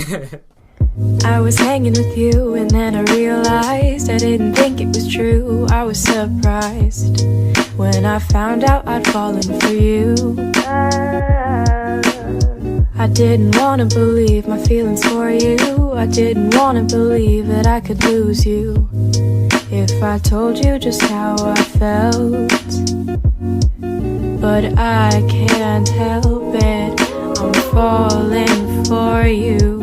I was hanging with you and then I realized I didn't think it was true. I was surprised when I found out I'd fallen for you. I didn't want to believe my feelings for you. I didn't want to believe that I could lose you if I told you just how I felt. But I can't help it, I'm falling for you.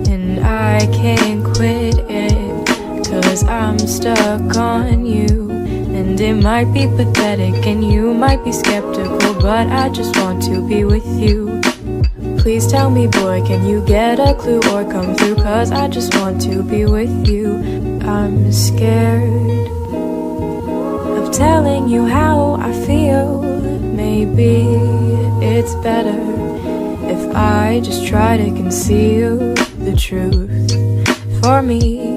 And I can't quit it, 'cause I'm stuck on you. And it might be pathetic and you might be skeptical, but I just want to be with you. Please tell me, boy, can you get a clue or come through? 'Cause I just want to be with you. I'm scared of telling you how I feel. Maybe it's better if I just try to conceal the truth for me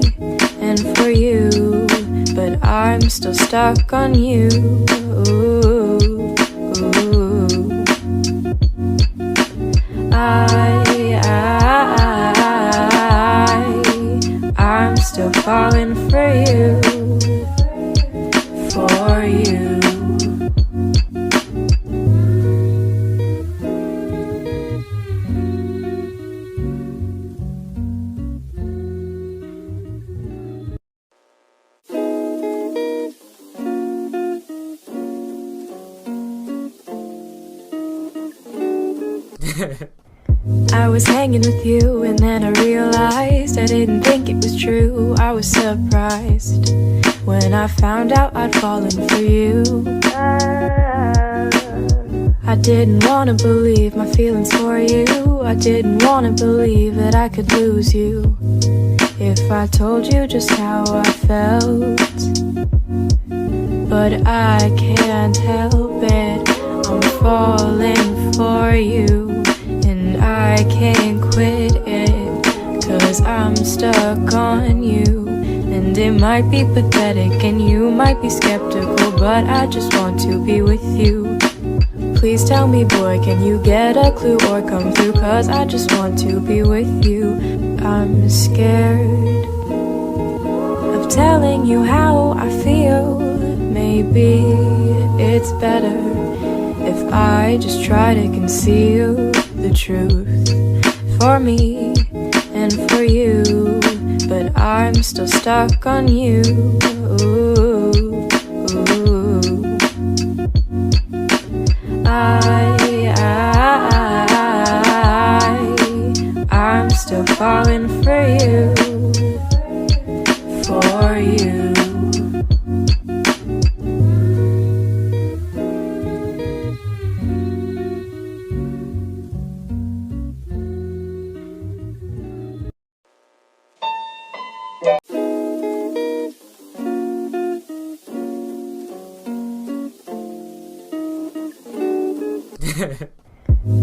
and for you. But I'm still stuck on you. I'm still falling for you, for you. I was hanging with you and then I realized I didn't think it was true. I was surprised when I found out I'd fallen for you. I didn't want to believe my feelings for you. I didn't want to believe that I could lose you if I told you just how I felt. But I can't help it, I'm falling for you. And I can't quit it, 'cause I'm stuck on you. And it might be pathetic and you might be skeptical, but I just want to be with you. Please tell me, boy, can you get a clue or come through? 'Cause I just want to be with you. I'm scared of telling you how I feel. Maybe it's better if I just try to conceal the truth for me and for you. But I'm still stuck on you. I'm still falling for you, for you.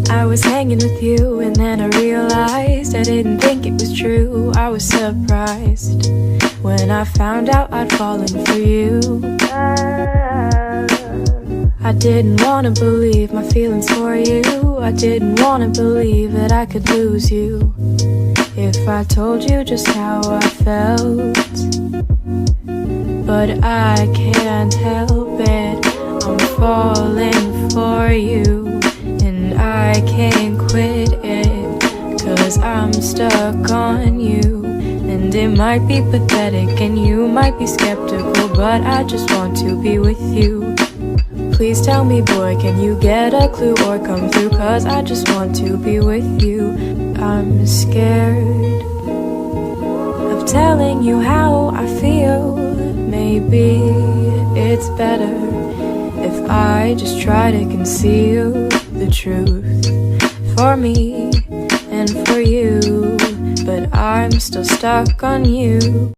I was hanging with you and then I realized I didn't think it was true. I was surprised when I found out I'd fallen for you. I didn't want to believe my feelings for you. I didn't want to believe that I could lose you if I told you just how I felt. But I can't help it, I'm falling for you. And I can't quit it, 'cause I'm stuck on you. And it might be pathetic and you might be skeptical, but I just want to be with you. Please tell me, boy, can you get a clue or come through? 'Cause I just want to be with you. I'm scared of telling you how I feel. Maybe it's better if I just try to conceal the truth for me and for you. But I'm still stuck on you.